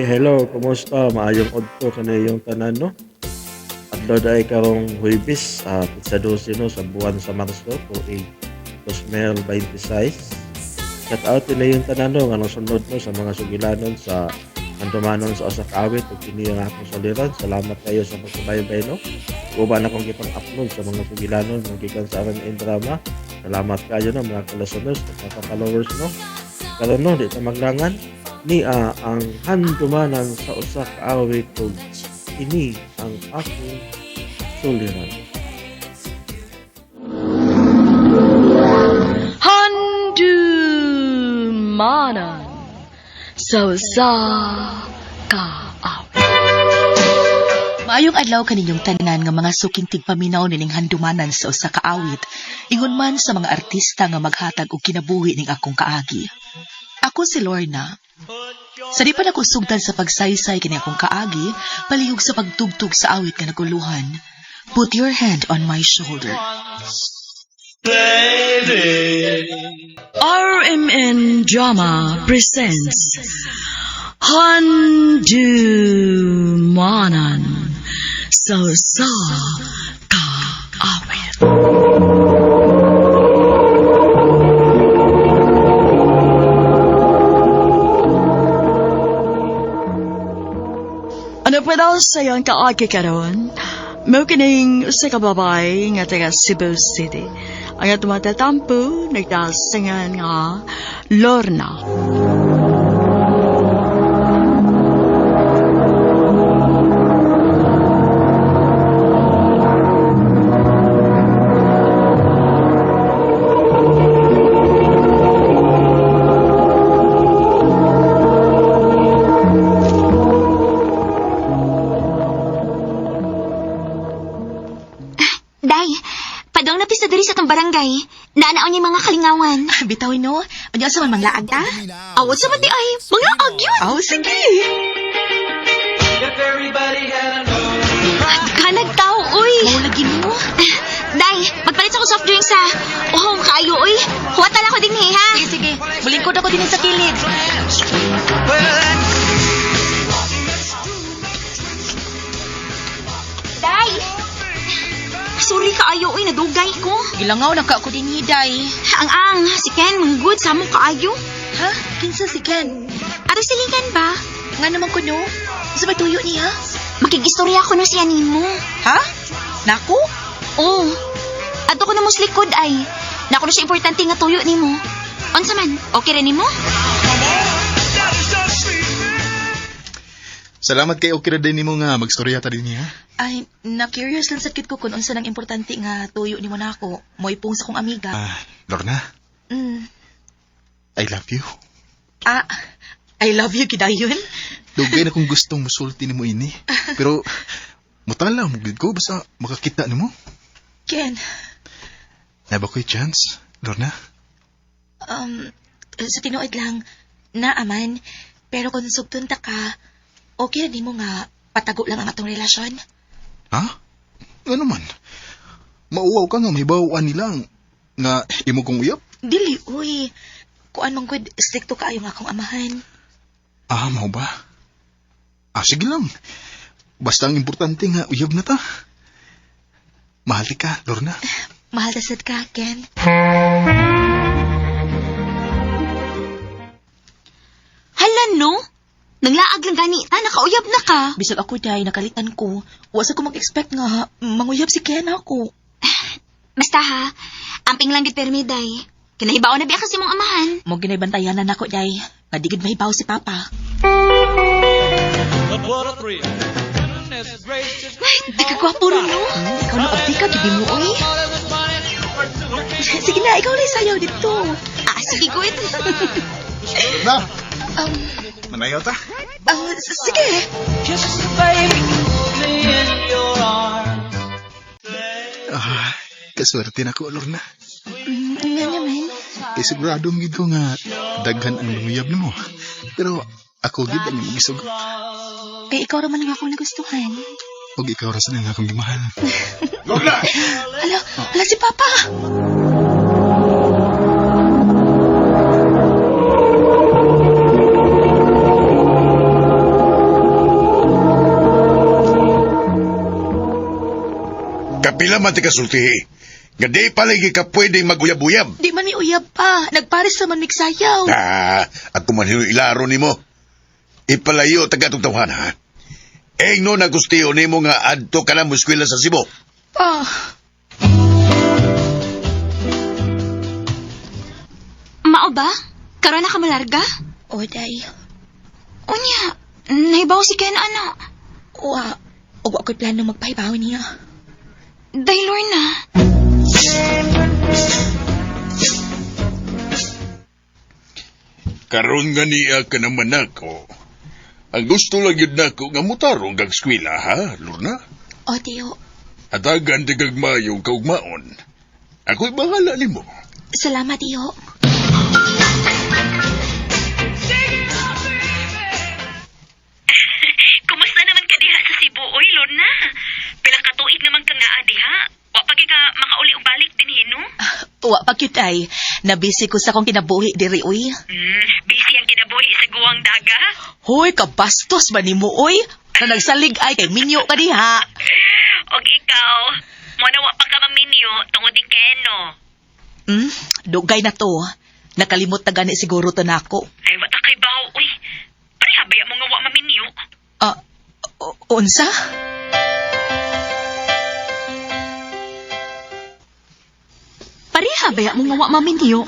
Hello, kumusta? Maayong adto kanayong tanan no? Adlaw daay karong Huwebes, pizza 12 no sa buwan sa Marso tuig 2026. Shout out na yung tanan no nga sunod no sa mga sugilanon sa andumanon sa usa ka awit ug kini ang akong soliran. Salamat kayo sa pagsubaybay no. Uban akong gipang-upload sa mga sugilanon nga gikan sa aron drama. Salamat kayo no mga kalasunod at mga followers no. Karon no di ta maglangan ni ang handumanan sa usa ka awit ug ini ang akong suliran. Handumanan sa usa ka awit. Maayong adlaw kaninyong tanan nga mga suking tigpaminaw nining handumanan sa usa ka awit, ingon man sa mga artista nga maghatag og kinabuhi ning akong kaagi. Ako si Lorna. Sa di pa nakusugdan sa pagsaysay kini akong kaagi, palihog sa pagtugtog sa awit nga naguluhan. Put your hand on my shoulder. Baby. RMN Drama presents Handumanan sa usa ka awit. Ano pa daw sa iyong kaagi karon? Mo kining usa ka babay nga taga Cebu City. Ang atong matatampo nagdasingan nga Lorna. Barangay, naanaon niya mga kalingawan. Bitawin no, ano sa man manglaag ta? Awat sa mati ay, mga agyon. Oh, sige. Kanag tao, uy. Mau lagi mo. Day, magpalit sa ko soft drinks ha. Oh, kaayo, uy. Huwatan ako din ha. Sige, sige. Bulingkod ako din sa kilid. Day! Sorry kaayo, uy. Nadugay ko. Gilangaw na ka ako din hiday. Ang, si Ken, manggod sa mo kaayo. Ha? Kinsa si Ken? Ato siligan ba? Nga naman ko no? Sa may tuyo niya? Makigistorya ko na siya nimo. Ha? Naku? Oo. Ato ko na mos likod ay. Naku na siya importante nga tuyo nimo. Unsa man, okay rin nimo? Salamat kay okay din nimo nga magstorya ta din niya. Ay, na-curious lang sakit ko kung unsa nang importante nga tuyo ni mo na ako. Mo'y pong sa kong amiga. Lorna, I love you. I love you, kidayon. Dugay na kung gustong musulti nimo ini. Pero, mutala mo gid ko basta makakita nimo. Ken. Naba ko'y chance, Lorna? Sa tinuod lang, naaman. Pero kung sugtun ta ka, okay na di mo nga patago lang ang atong relasyon. Ha? Ano man? Mauwaw ka nga may bawaan nilang nga imo kong uyap? Dili, uy. Kuan mong good, stricto ka ayong akong amahan. Mau ba? Sige lang. Basta ang importante nga uyab na ta. Mahal ka, Lorna. Mahal na sad ka, Ken. Hala no? Nanglaag lang ganita, nakauyab na ka. Bisag ako day, nakalitan ko. Wasa ko mag-expect nga, manguyab si Ken ako. Basta ha, amping lang gid permi day. Kinahibaw na biya kasi mong amahan. Mo ginaybantayan na nako day. Nga di gid mahibaw si Papa. Ay, di ka gwapo rin no? Ikaw na abdi ka, gidi mo, uy. Sige na, ikaw na sayaw dito. Sige good. Lorna! Manayaw ta? Sige. Kaswerte na ko, Lorna. Nga naman. Sigurado mo gid ko nga daghan ang lumuyab nimo. Pero ako gid ang igisog. Kay ikaw raman ang akong nagustuhan. Og ikaw ra sa nga akong gimahal. Lorna! Hala si Papa. Kapila man ti kasulti. Nga di palagi ka pwede maguyab-uyab. Di man mi uyab pa. Nagpares naman migsayaw. Ako man ilaro ni mo. Ipalayo taga itong tawhan, ha? No nagustiyo ni mo nga adto ka na muskwila sa Cebu. Pa. Mao ba? Karon na ka malarga? O, day. Unya, nahibaw si Ken, ana. O, ako'y plano magpahibaw niya. Day, Lorna. Karon nga niya ka naman ako. Ang gusto lang yun nako nga mutarong kag skwila, ha, Lorna? O, tiyo. Atagan di kag mayong kaugmaon. Ako'y bahala ni mo. Salamat, tiyo. Kumusta naman ka diha sa Cebu, oy, Lorna? Pila ka tuig naman ka nga diha. Wa pa ka makauli og balik din hino? Wa pa cute ay. Nabisi ko sa kong kinabuhi diri, uy. Busy ang kinabuhi sa guwang daga. Hoy, kabastos ba ni mo, uy? Na nagsalig ay kay minyo ka diha. Og ikaw, mo na wa pa ka maminyo tungod ni Keno. Dugay na to. Nakalimot na gani siguro to nako. Ay, wata kay baho, uy. Parehabaya mo nga wa maminyo. Unsa? Pareha ba mo nga wa maminyo?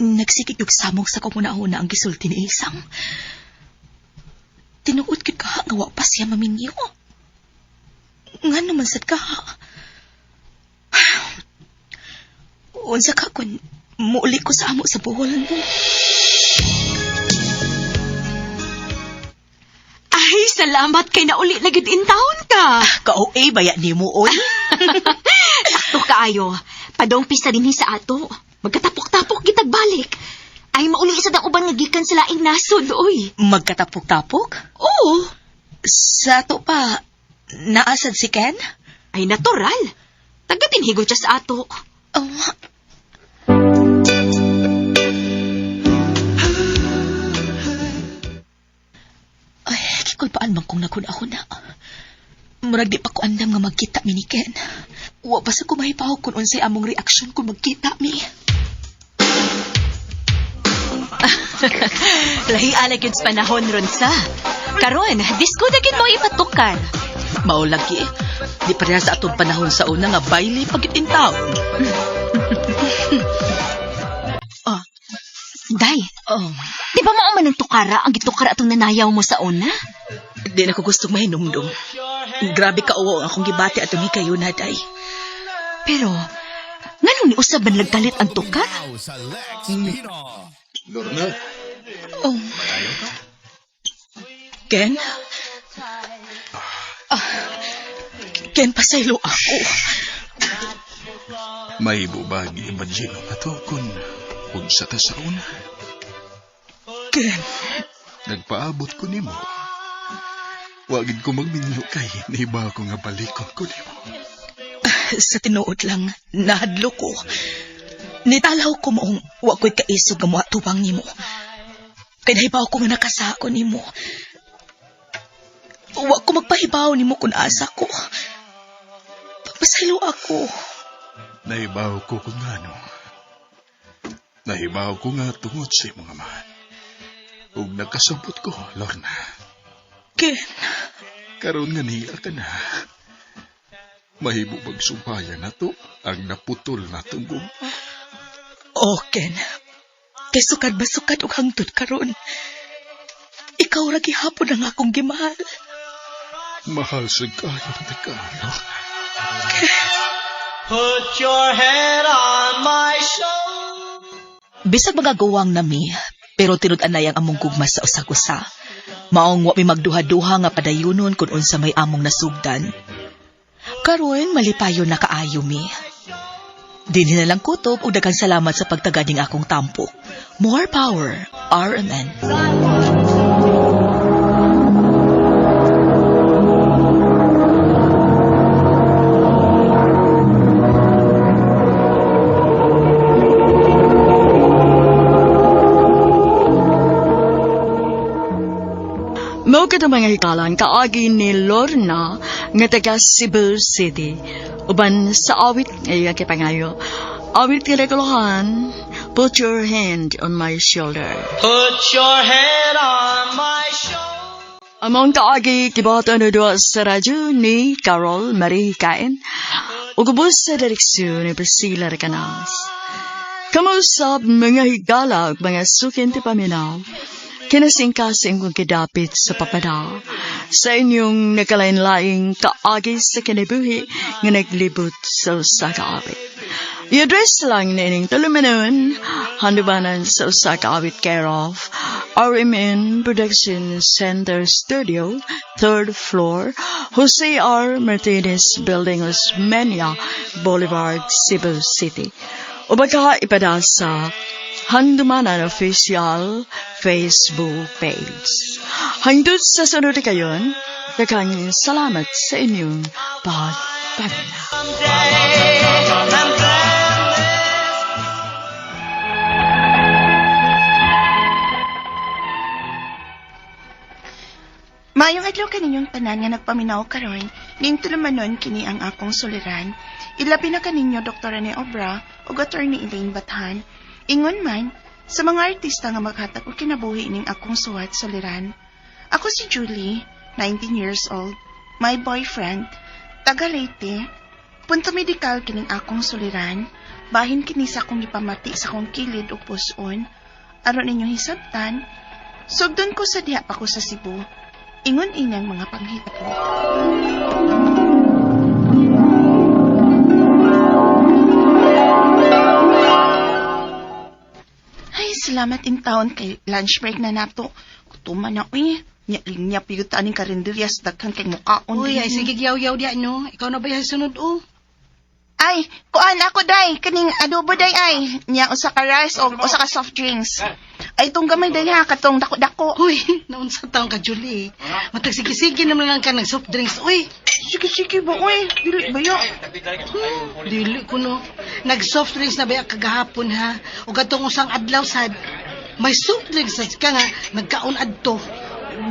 Nagsikig yung samong sa kumunahuna ang gisulti ni Isang. Tinuod ka nga wa pa siya maminyo. Nga naman sad ka. Unsa ka kun muuli ko sa amo sa buholan mo. Ay, salamat kay nauli na gid in town ka. Ka-OA baya ni mo, oy. Sakto kaayo. Padong pista dinhi sa ato. Magkatapok-tapok gitag balik. Ay mauli isa ang uban nga gikan sila ing nasod, oy. Magkatapok-tapok? Oo. Sa to pa, naasad si Ken? Ay natural. Taga-tinhigon siya sa ato. Ay, kikulpaan man kung nakuna-huna. Murag di pa ko andam nga magkita mi ni Ken. Wa pa sa kumahipaw kung unsay among reaksyon kung magkita mi. Lahi ala gyud sa panahon ron sa. Karon, disko na gid mo ipatukan. Mao lagi. Di pareha sa atong panahon sa una nga baile pagit in town. Day, di ba mao man ang tukara ang gitukara atong nanayaw mo sa una? Di na ko gustong mahinumdum. Grabe ka uwa ang akong gibati at kayo na, day. Pero, nganong ni usab man nagkalit ang tukar? Lorna, Ken? Ken, pasaylo ako. May bubag imagine na to kung unsa ta sa una. Ken, Nagpaabot ko nimo. Wagid ko magminyo kay nahiba ko nga balikon ko nimo. sa tinuod lang, nahadlo ko. Nitalaw ko moong wa ko'y kaisog nga mga tubang nimo. Kaya nahibaw ko nga nakasako nimo. Wa ko magpahibaw nimo kung asa ko. Papasaylo ako. Nahibaw ko kung ano. Nahibaw ko nga tungod sa mga man. Ug nagkasabot ko, Lorna. Ken, Karon nga niya ka na. Mahibo magsumpayan na to ang naputol na tunggong. oh Ken. Kay sukad ba sukad og hangtod karon. Ikaw ra gihapon ang akong gimahal. Mahal sa kayo na ka, Lorna. Put your head on my shoulder. Bisag magagawang nami, pero tinud-anay ang among gugma sa usag-usa. Maong wa mi magduha-duha nga padayunon kung unsa may among nasugdan. Karon malipayon na kaayo mi. Dinhi na lang kutob ug daghang salamat sa pagtagad ning akong tampo. More power, RMN. Mao kita mga hikalan kaagi ni Lorna nga taga Cebu City. Uban sa awit ngayon kipangayo. Awit kirekuluhan, put your hand on my shoulder. Put your head on my shoulder. Among kaagi kibata na doon sa radyo ni Carol Marie Kain. Ugubos sa direksyon ni Priscilla Recanas. Kamusap mga higala ug mga sukin ti paminaw. Kinasingkasing kong kidapit sa papada sa inyong nakalain-laing kaagi sa kinabuhi nga naglibot sa usa ka awit. I-address lang na ining talumanon, handubanan sa usa ka awit care of RMN Production Center Studio, 3rd floor, Jose R. Martinez Building, Osmeña Boulevard, Cebu City. O baka ipada sa Handumanan Official Facebook page. Hangtod sa sunod na kayon, daghang salamat sa inyong pagpapaminaw. Maayong adlaw kaninyong tanan nga nagpaminaw karon, ning tulumanon kini ang akong suliran. Ilabi na kaninyo Dr. Rene Obra ug Attorney Elaine Bathan. Ingon man sa mga artista nga maghatag og kinabuhi ning akong suwat suliran. Ako si Julie, 19 years old, my boyfriend, taga Leyte. Punto medikal kining akong suliran, bahin kini sa akong ipamati sa akong kilid ug puson. Aron ninyong hisabtan, sugdon ko sa diha pa ko sa Cebu. Ingon inyang mga panghita ko. Ay, salamat in taon kay lunch break na nato. Kutuman na, uy. Nyap yung taning karinderias, daghan kay mukhaon. Uy, ay sige yaw-yaw di ano. Ikaw na ba yung sunod o? Ay, kuan ako day, kaning adobo day ay. Nya usa ka rice o usa ka soft drinks. Ay itong gamay day ha, katong dako-dako. Uy, naunsa taong ka, Julie. Matag sige-sige naman lang ka ng soft drinks. Uy, Sige ba, uy. Dili ba yun? dili ko no. Nag-soft drinks na ba kagahapon ha? O gatong usang adlaw sad. May soft drinks sad ka nga, nagkaon adto.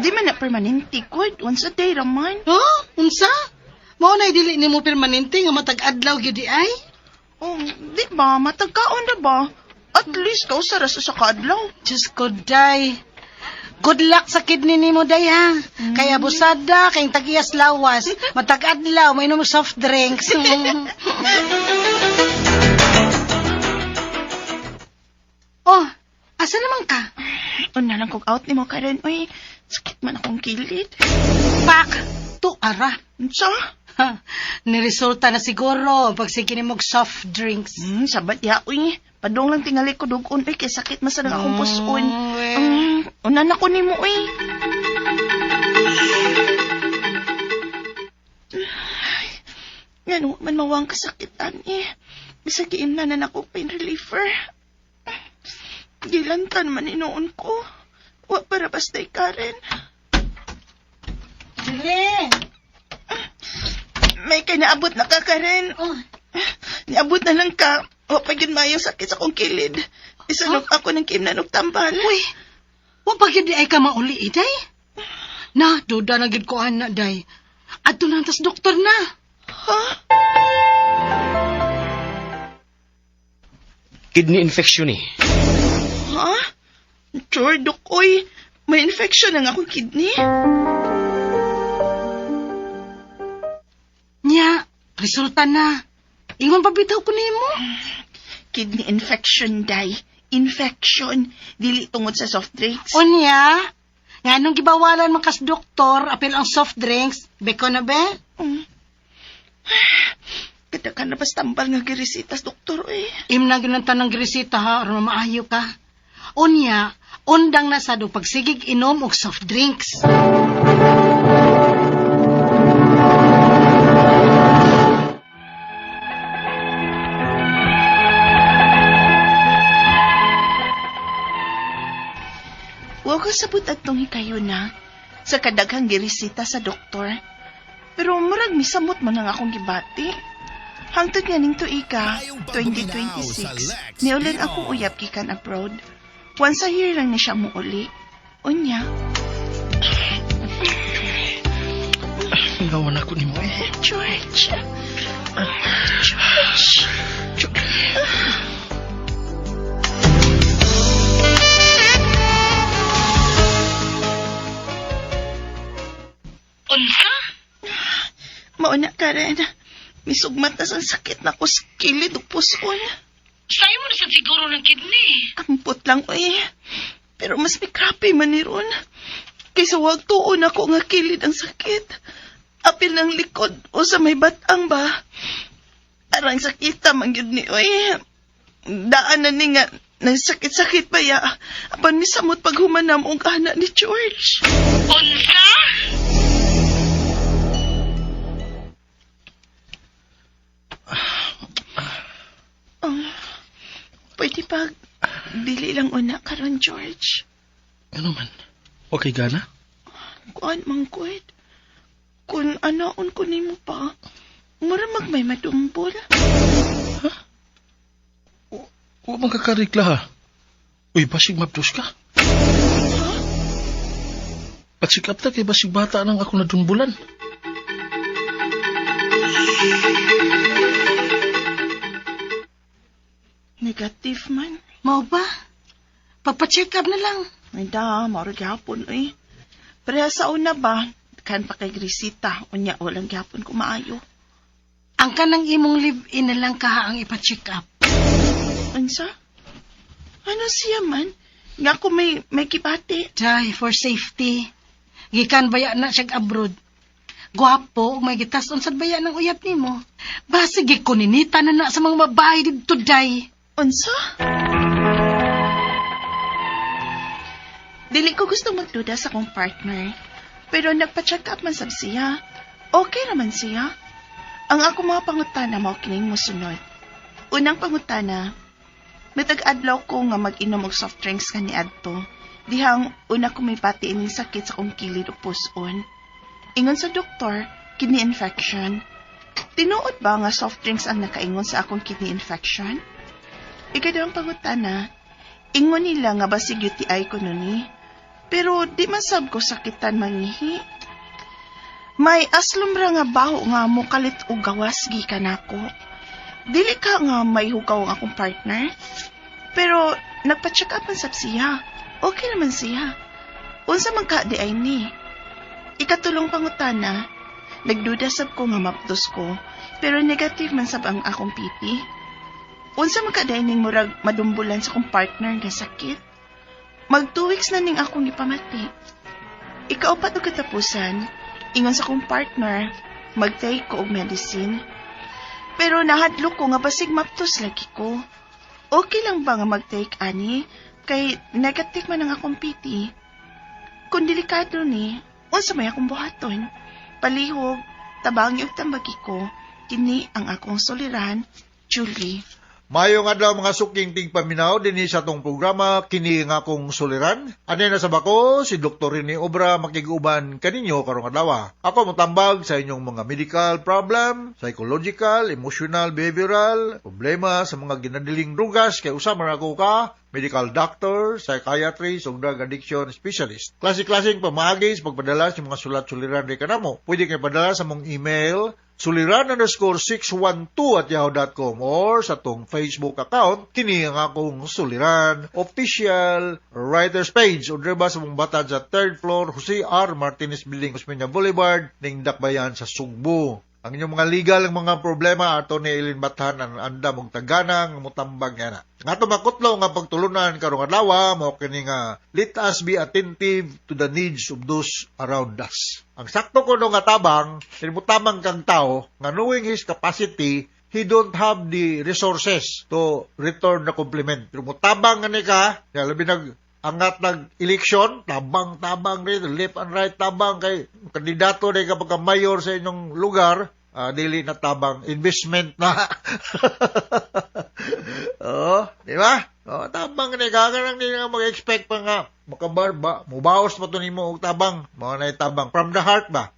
Di man na permanente, good. Once a day raman. Oh, unsa? Mao na dili nimo permanente nga matag adlaw gyud ay? Oh, di ba? Matagkaon na ba? At least kausara sa kaadlaw. Diyos ko, day. Good luck sa kidney nimo, day, ha? Kaya busada, kayong tagiyas lawas. Matag-adlaw, may inom soft drinks. Oh, asa naman ka? Una lang kong out ni mo karon, uy. Sakit man akong kilid. Pak! To, ara. Unsa? Ha, niresulta na siguro pag sige ni mong soft drinks. Sabat ya, uy. Padong lang tingali ko dugon, uy. Kaya sakit masadang akong puson. well. Una na ko ni mo, uy. Yan, man mawang kasakitan, eh. Bisa giimnanan ako pain reliever. Gilantan man inoon ko. Wa para bastay Karen. Julie! May kinaabot na ka, Karen. Oh. Niabot na lang ka. Wa pa yun mayong sakit sa kong kilid. Isunod ako ng kimnanog tambal. Uy, wa pa gyud di ay ka mauli, day? Na, duda na gyud ko ana, day. Adto na tas doktor na. Ha? Kidney infection eh. Ha? Sure, Dok, oy. May infection ang akong kidney. Nya, resulta na. Ingon pa bitaw ko nimo. Kidney infection, day. Infection. Dili tungod sa soft drinks. Unya, nga nung gibawalan makas doktor, apil ang soft drinks, beko na be? Kada ka na bas tambal nga girisitas, doktor, eh. Imna ginantan ng grisita ha, aron maayo ka. Unya, undang na sa do pagsigig inom og soft drinks. Huwag ko sabot at tong hikayo na sa kadaghang girisita sa doktor. Pero murag misamot man ang akong gibati. Hangtod nga ning tuiga, 2026, niulan ako uyab gikan abroad. Once a year lang na siya muuli. Unya. Hingawan ako ni mo eh. George. Unsa? Mauna ka rin. Misugmat na sa sakit na ko sa kilid o puson. Sa'yo mo na sa siguro ng kidney. Ampot lang, oy. Pero mas may krapi man ni ron. Kaysa wag tuon ako nga kilid ang sakit. Apil ng likod o sa may batang ba. Arang sakita man yun ni, oy. Daan na ni nga nagsakit-sakit pa ya. Apan misamot paghumanam ang kana ni George. Unsa? Pwede pag dili lang una karon George. Ano man? Okay gana? Kuan mangkuit. Kung anaon ko nimo pa, mura magmay madumbol. Huwag mong kakarikla ha. Uy, basig mapdos ka. Patsikap na kay basig bata nang ako nadumbulan. Negative man. Mau ba? Papacheck up na lang. Ay da, mauro gyapon eh. Pero sa una ba, kan pa kay Grisita, unya walang gyapon ko maayo. Ang kanang imong live-in na lang kaha ang ipacheck up. Ansa? Ano siya man? Nga ko may kipati. Day, for safety. Gikan baya na siya abroad. Gwapo, may gitas-on sa baya ng uyab nimo. Basig kuninita na sa mga babae dito, day. Unsa? Dili ko gusto magduda sa kong partner. Pero nagpa-check up man sab siya. Okay naman siya. Ang ako mga pangutana mao kining mosunod. Unang pangutana, matag-adlaw ko nga mag-inom og soft drinks kani adto. Dihang una ko may pati ining sakit sa kong kilid o puson. Ingon sa doktor, kidney infection. Tinuod ba nga soft drinks ang nakaingon sa akong kidney infection? Ikadawang pangutana, ingon nila nga basig UTI ko nuni. Pero di man sab ko sakitan mangihi. May aslumbra nga baho nga mukalit og gawas gikan ako. Dili ka nga may hugaw ang akong partner. Pero nagpa-check up man sab siya. Okay naman siya. Unsa man ka di ay ni. Ikatulong pangutana, nagduda sab ko nga maptos ko. Pero negative man sab ang akong pipi. Unsa man ka di ning murag madumbulan sa akong partner nga sakit. Mag 2 weeks na ning akong ipamati. Ikaupat o katapusan, ingon sa akong partner, mag-take ko og medicine. Pero nahadlok ko nga basig maptos lagi ko. Okay lang ba nga mag-take ani? Kay negative man ang akong PT. Kung delikado ni, unsa may akong buhaton? Palihog, tabangi ug tambagi ko, kini ang akong soliran, Julie. Mayong adlaw mga suking tigpaminaw dinhi sa atong programa kini nga akong suliran. Anay na sa bako si Dr. Rene Obra makiguban kaninyo karong adlaw. Ako motambag sa inyong mga medical problem, psychological, emotional, behavioral, problema sa mga ginadiling drugas kay usa man ako ka medical doctor, psychiatrist ug drug addiction specialist. Klase-klaseng pamagi sa pagpadala sa mga sulat-suliran di kanamo. Pwede kay padala sa mong email suliran_612@yahoo.com or sa tong Facebook account, kini ang akong Suliran Official Writers Page o dreba sa mong batad sa 3rd floor Jose R. Martinez Building, Osmeña Boulevard, ning Dakbayan sa Sugbo. Ang inyong mga legal ng mga problema ato ni Eileen Bathan ang anda mong tagana ng mutambag nga na. Nga tumakutlo nga pagtulunan karong adlaw mo kini nga let us be attentive to the needs of those around us. Ang sakto ko nga tabang, mutamang kang tao nga knowing his capacity, he don't have the resources to return the compliment. Pero mutabang nga ni ka, labi angat nag-eleksyon, tabang rin, left and right tabang kay kandidato rin kapag mayor sa inyong lugar, dili na tabang, investment na. Di ba? Tabang ni kaganang di nga mag-expect pa nga, makabar ba, mubaos pa to nimo og tabang, mga na tabang, from the heart ba?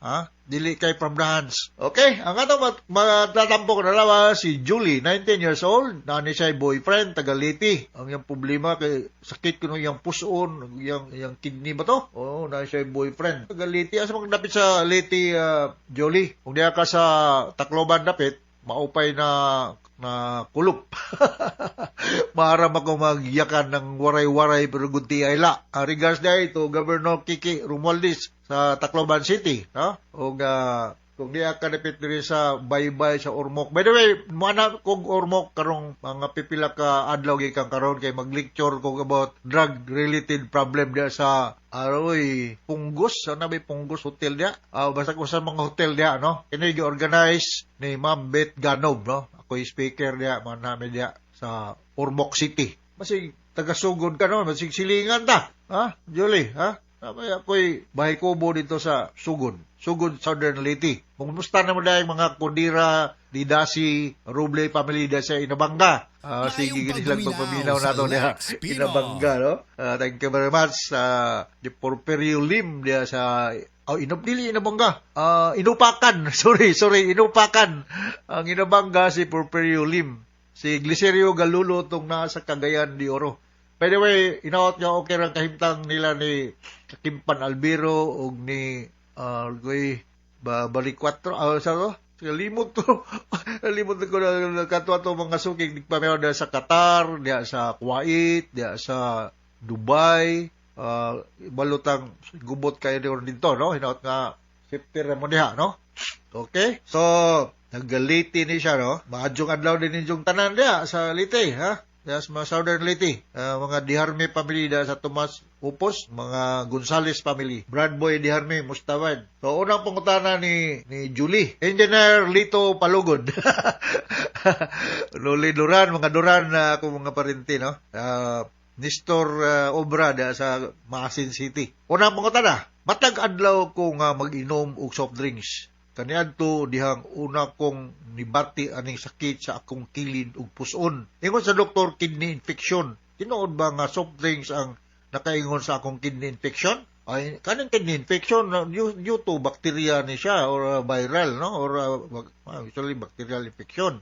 dili kay from the hands. Okay, ang ato magtatampok na lawa si Julie, 19 years old, nani siya boyfriend, taga Leyte. Ang iyang problema kay sakit kuno iyang puson, iyang kidney ba to? Oo, nani siya boyfriend. Taga Leyte, asa magdapit sa Leyte, Julie. Kung diya ka sa Tacloban dapit, maupay na kulop. Maram ako magyakan ng waray-waray pero gunti ay la. Regards na ito, Governor Kiki Romualdez sa Tacloban City. No? O kung di ka napit rin sa baybay sa Ormoc. By the way, mana kong Ormoc karong mga pipila ka adlaw gikan karon kay mag-lecture ko about drug-related problem dia sa Punggos. Sana may Punggos Hotel dia. Basta ko sa mga hotel dia, no? Kini gi-organize ni Ma'am Beth Ganob, no? Ako'y speaker dia, manami dia sa Ormoc City. Masig taga-sugod ka, no? Masig silingan ta. Ha? Julie, ha? Ako'y bahay kubo dito sa Sugod, Southern Leyte. Kumusta naman dahil mga Kundira, Didasi, Ruble family dahil sa Inabanga. Sige, ganit lang pagpaminaw nato niya. Inabanga, no? Thank you very much. The Porperio Lim diya sa Inabanga. Inupakan. Sorry, Inupakan. Ang Inabanga si Porperio Lim. Si Glicerio Galulo itong nasa Cagayan de Oro. By the way, inaot niya okay lang kahimtang nila ni Kimpan Albiro o ni Balikwatro. Sa to? Limot to. Limot ko na katwa to mga suking. Nagpamayaw na sa Qatar, diya sa Kuwait, diya sa Dubai. Balutang gubot kayo dito, no? Hinaot nga safety mo diha, no? Okay? So, nag-Leyte ni siya, no? Maadjong adlaw din ninyong tanan diya sa Leyte, ha? Yes, mga Southern Leyte, mga Diharme family da sa Tomas Upos, mga Gonzales family, Brad Boy Diharme, Mustawad. So, unang pangutana ni Julie, Engineer Lito Palugod. Luli Duran, mga Duran na akong mga parente, no? Nestor Obra da sa Maasin City. Unang pangutana, matag adlaw ko nga mag-inom og soft drinks. Kaniadto dihang una kong nibati aning sakit sa akong kilid ug puson. Ingon sa doktor, kidney infection. Tinuod ba nga soft drinks ang nakaingon sa akong kidney infection? Ay, kaning kidney infection due to bacteria ni siya or viral, no? Or usually bacterial infection.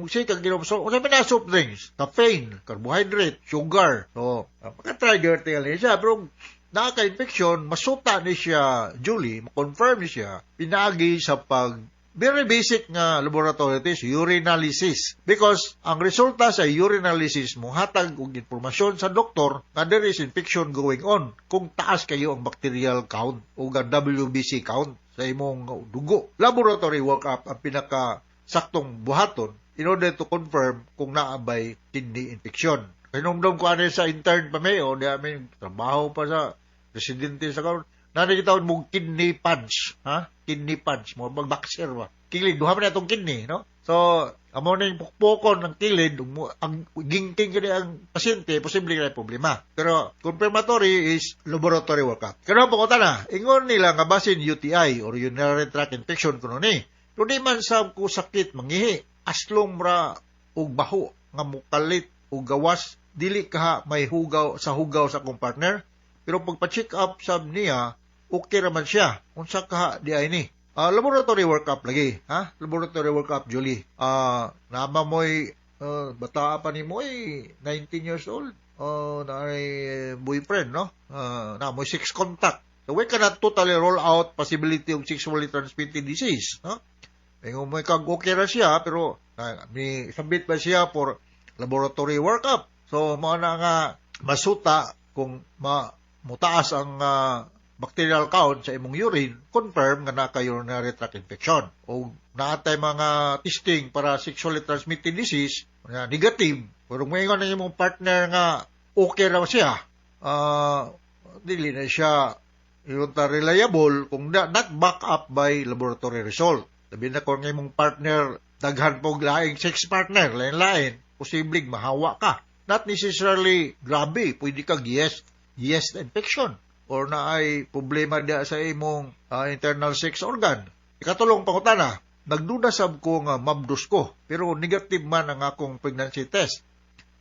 Sige kag ginom so, sabi na soft drinks, caffeine, carbohydrate, sugar. So, maka-trigger tail ni siya, pero naka-infection, masuta ni siya, Julie, ma-confirm ni siya, pinagi sa very basic nga laboratory test, urinalysis. Because ang resulta sa urinalysis mo, hatag og informasyon sa doktor na there is infection going on kung taas kayo ang bacterial count o ang WBC count sa imong dugo. Laboratory workup ang pinaka-saktong buhaton in order to confirm kung naabay kidney infection. Kinumdum ko ano sa intern pa may, o di amin trabaho pa sa residente sa karon. Nakikita mo kidney punch, ha? Kidney punch mo magbaksir ba. Kilid duha man atong kidney, no? So, amo ning pukpokon ng kilid, ang gingking kini ang pasyente, posible na problema. Pero confirmatory is laboratory workup. Kano po ko na, ingon nila nga basin UTI or urinary tract infection kuno ni. Pero di man sab ko sakit mangihi, aslong ra og baho nga mukalit og gawas, dili ka may hugaw sa akong partner. Pero pagpa-check up sab niya, okay naman siya. Unsa ka di ay ni? Laboratory workup lagi, ha? Laboratory workup, Julie. Nama mo'y bata pa ni mo'y 19 years old. Na boyfriend, no? Na mo'y 6 contact. So we cannot totally rule out possibility of sexually transmitted disease, no? Ngayon mo'y kag okay ra siya, pero may submit ba siya for laboratory workup? So, mga nga masuta kung mutaas ang bacterial count sa imong urine, confirm nga naka-urinary tract infection. O naatay mga testing para sexually transmitted disease, negative. Pero ngayon na imong partner nga okay raw siya, dili na siya reliable kung not back up by laboratory result. Sabi na kung imong partner daghan pog laing sex partner, lain-lain, posibleng mahawa ka. Not necessarily grabe, pwede kag yeast infection or na ay problema dia sa imong internal sex organ. Ikatulong pangutana, nagduda sab ko nga mabdos ko, pero negative man ang akong pregnancy test.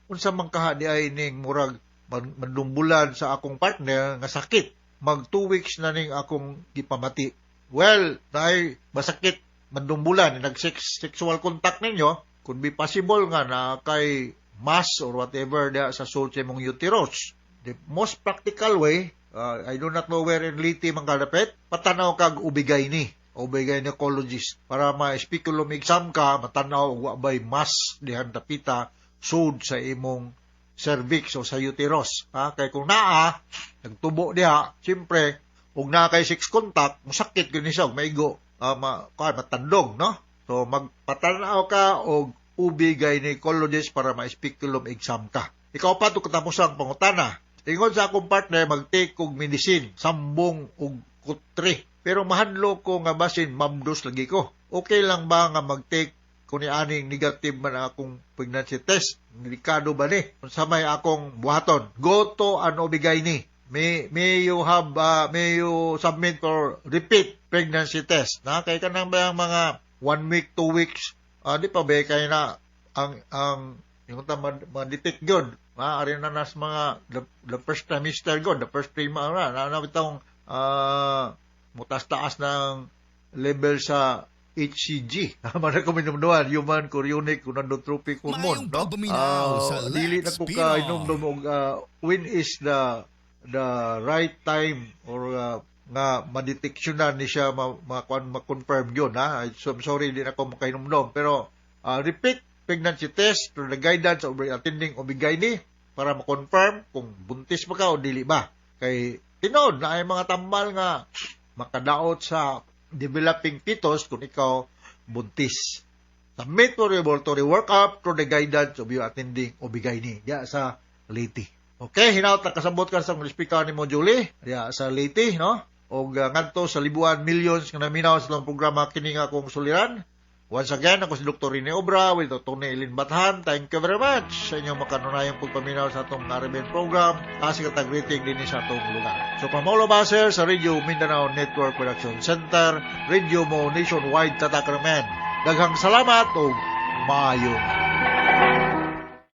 Unsa man kaha di ay ning murag mandumbulan sa akong partner nga sakit. Mag 2 weeks na ning akong gipamati well, dahil masakit mandumbulan, nag-sexual contact ninyo, could be possible nga na kay mass or whatever dia sa sulod sa imong uterus. The most practical way, I do not know where in Liti mangkalapit, patanaw kag ubigay ni gynecologist para ma-speculum exam ka, matanaw wa bay mass dihan tapita sud sa imong cervix o sa uterus. Kay kung naa, nagtubo diha, siyempre, kung naa kay sex contact, musakit gani siya, maigo, matandog, no? So, magpatanaw ka o ubi gynecologist para ma-speculum exam ka. Ikaw pa ito katapos ang pangutana. Ingon sa akong partner, mag-take og medicine, sambong og kutri. Pero mahadlo ko nga basin, mamdos lagi ko. Okay lang ba nga mag-take kung aning negative man akong pregnancy test? Delikado ba ni? Kung sa may akong buhaton, go to an OB-GYN. May you submit or repeat pregnancy test. Na kay kanang ba ang mga 1 week, 2 weeks, di pa ba kay na ang yung ma-detect yun. Ari na nas mga the first trimester yun, the first 3 months na itong mutas-taas ng level sa HCG. Mana ko minumduan, human chorionic gonadotrophic hormone, no? Dili na ko ka inumdum og when is the right time or nga ma-detectionan ni siya ma-confirm yun, ha? So, I'm sorry, di na ko makainomdom. Pero, repeat pregnancy test through the guidance of attending OB-GYN para ma-confirm kung buntis ba ka o dili ba. Kay, tinod na ay mga tambal nga makadaot sa developing fetus kung ikaw buntis. Submit for laboratory workup through the guidance of your attending OB-GYN. Diya sa Liti. Okay, hinaut na kasabot ka sa mga speaker ni mo, Julie. Diya sa Liti, no? O ngadto sa libuan, millions nga naminaw sa itong programa kini nga kong suliran. Once again, ako si Dr. Rene Obra with Dr. Eileen Bathan. Thank you very much sa inyong makanunayang pagpaminaw sa itong Caribbean program kasi katag-rating din sa itong lugar. So, Pamolo Baser sa Radio Mindanao Network Production Center, Radio Mo Nationwide Tatak Ramen. Daghang salamat o maayo.